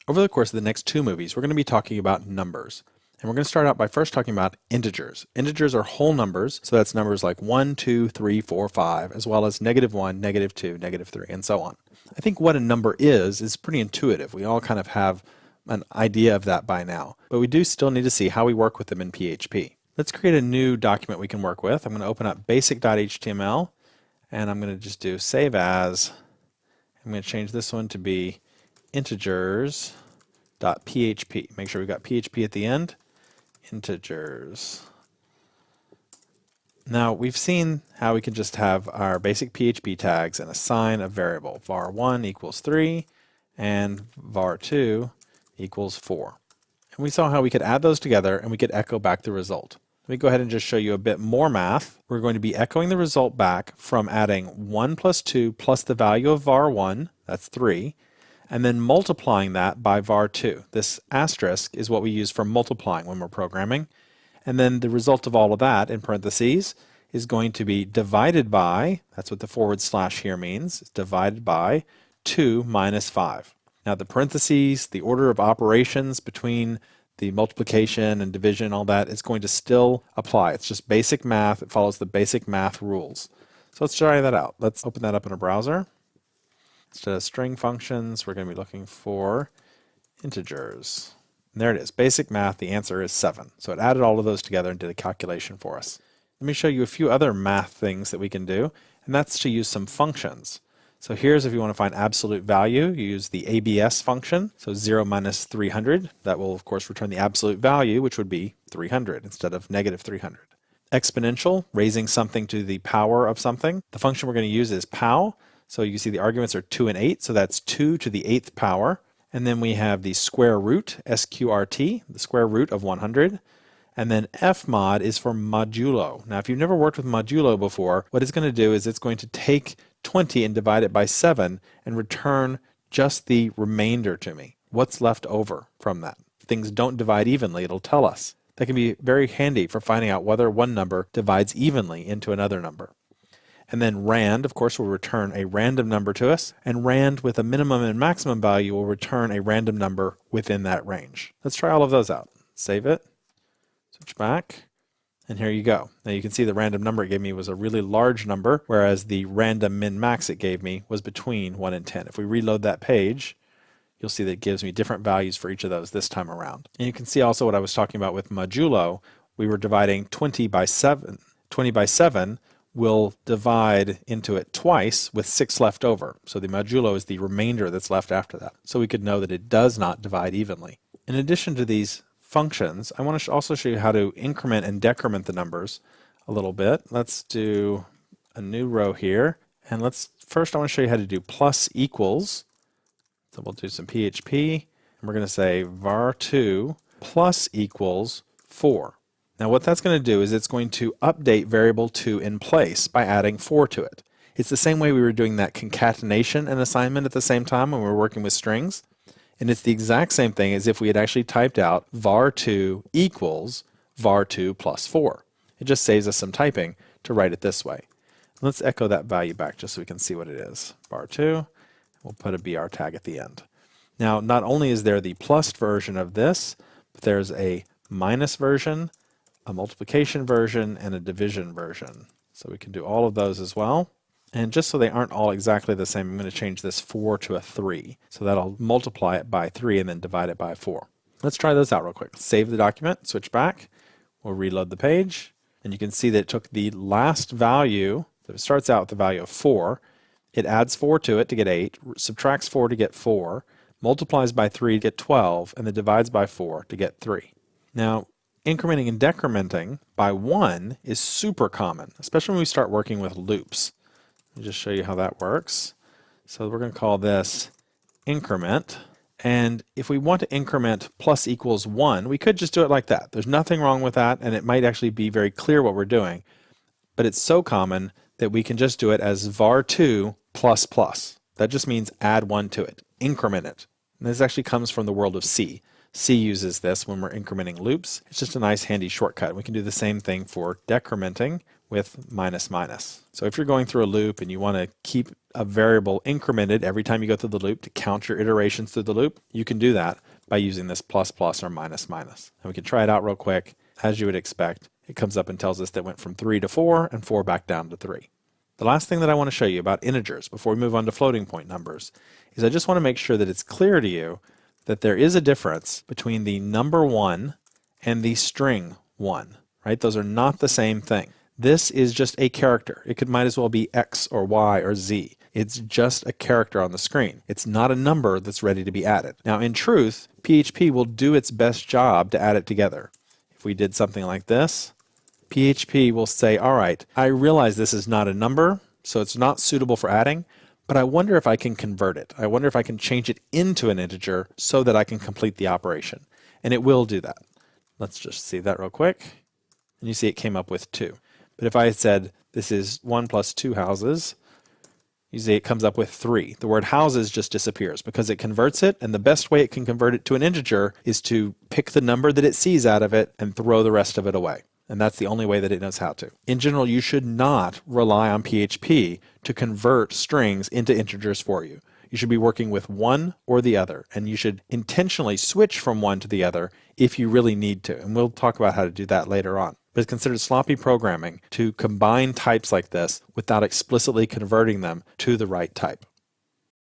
Over the course of the next two movies, we're going to be talking about numbers. And we're going to start out by first talking about integers. Integers are whole numbers, so that's numbers like 1, 2, 3, 4, 5, as well as -1, -2, -3, and so on. I think what a number is pretty intuitive. We all kind of have an idea of that by now, but we do still need to see how we work with them in PHP. Let's create a new document we can work with. I'm going to open up basic.html, and I'm going to just do save as. I'm going to change this one to be integers.php. Make sure we've got PHP at the end. Integers. Now we've seen how we can just have our basic PHP tags and assign a variable. var1 equals 3 and var2 equals 4. And we saw how we could add those together and we could echo back the result. Let me go ahead and just show you a bit more math. We're going to be echoing the result back from adding 1 plus 2 plus the value of var1, that's 3, and then multiplying that by var2. This asterisk is what we use for multiplying when we're programming. And then the result of all of that, in parentheses, is going to be divided by, that's what the / here means, it's divided by 2 minus 5. Now the parentheses, the order of operations between the multiplication and division, all that, is going to still apply. It's just basic math. It follows the basic math rules. So let's try that out. Let's open that up in a browser. Instead of string functions, we're going to be looking for integers. And there it is, basic math. The answer is 7. So it added all of those together and did a calculation for us. Let me show you a few other math things that we can do, and that's to use some functions. So here's if you want to find absolute value, you use the ABS function, so 0 minus 300. That will, of course, return the absolute value, which would be 300 instead of -300. Exponential, raising something to the power of something. The function we're going to use is pow. So you see the arguments are 2 and 8, so that's 2 to the 8th power. And then we have the square root, SQRT, the square root of 100. And then fmod is for modulo. Now, if you've never worked with modulo before, what it's going to do is it's going to take 20 and divide it by 7 and return just the remainder to me. What's left over from that? If things don't divide evenly, it'll tell us. That can be very handy for finding out whether one number divides evenly into another number. And then rand, of course, will return a random number to us, and rand with a minimum and maximum value will return a random number within that range. Let's try all of those out. Save it, switch back, and here you go. Now you can see the random number it gave me was a really large number, whereas the random min-max it gave me was between 1 and 10. If we reload that page, you'll see that it gives me different values for each of those this time around. And you can see also what I was talking about with modulo. We were dividing 20 by 7. 20 by 7 will divide into it twice with 6 left over. So the modulo is the remainder that's left after that. So we could know that it does not divide evenly. In addition to these functions, I want to also show you how to increment and decrement the numbers a little bit. Let's do a new row here. And first I want to show you how to do plus equals. So we'll do some PHP, and we're going to say var2 plus equals 4. Now what that's going to do is it's going to update variable 2 in place by adding 4 to it. It's the same way we were doing that concatenation and assignment at the same time when we were working with strings. And it's the exact same thing as if we had actually typed out var2 equals var2 plus 4. It just saves us some typing to write it this way. Let's echo that value back just so we can see what it is. var2, we'll put a BR tag at the end. Now not only is there the plus version of this, but there's a minus version, a multiplication version, and a division version. So we can do all of those as well. And just so they aren't all exactly the same, I'm going to change this 4 to a 3. So that'll multiply it by 3 and then divide it by 4. Let's try those out real quick. Save the document, switch back, we'll reload the page, and you can see that it took the last value, so it starts out with the value of 4, it adds 4 to it to get 8, subtracts 4 to get 4, multiplies by 3 to get 12, and then divides by 4 to get 3. Now, incrementing and decrementing by 1 is super common, especially when we start working with loops. Let me just show you how that works. So we're going to call this increment. And if we want to increment plus equals 1, we could just do it like that. There's nothing wrong with that, and it might actually be very clear what we're doing. But it's so common that we can just do it as var2 plus plus. That just means add 1 to it, increment it. And this actually comes from the world of C. C uses this when we're incrementing loops. It's just a nice handy shortcut. We can do the same thing for decrementing with minus minus. So if you're going through a loop and you want to keep a variable incremented every time you go through the loop to count your iterations through the loop, you can do that by using this plus plus or minus minus. And we can try it out real quick. As you would expect, it comes up and tells us that it went from 3 to 4 and 4 back down to 3. The last thing that I want to show you about integers before we move on to floating point numbers is I just want to make sure that it's clear to you that there is a difference between the number 1 and the string 1, right? Those are not the same thing. This is just a character. It might as well be X or Y or Z. It's just a character on the screen. It's not a number that's ready to be added. Now, in truth, PHP will do its best job to add it together. If we did something like this, PHP will say, all right, I realize this is not a number, so it's not suitable for adding, but I wonder if I can convert it. I wonder if I can change it into an integer so that I can complete the operation. And it will do that. Let's just see that real quick. And you see it came up with 2. But if I had said this is 1 plus 2 houses, you see it comes up with 3. The word houses just disappears because it converts it, and the best way it can convert it to an integer is to pick the number that it sees out of it and throw the rest of it away. And that's the only way that it knows how to. In general, you should not rely on PHP to convert strings into integers for you. You should be working with one or the other, and you should intentionally switch from one to the other if you really need to. And we'll talk about how to do that later on. But it's considered sloppy programming to combine types like this without explicitly converting them to the right type.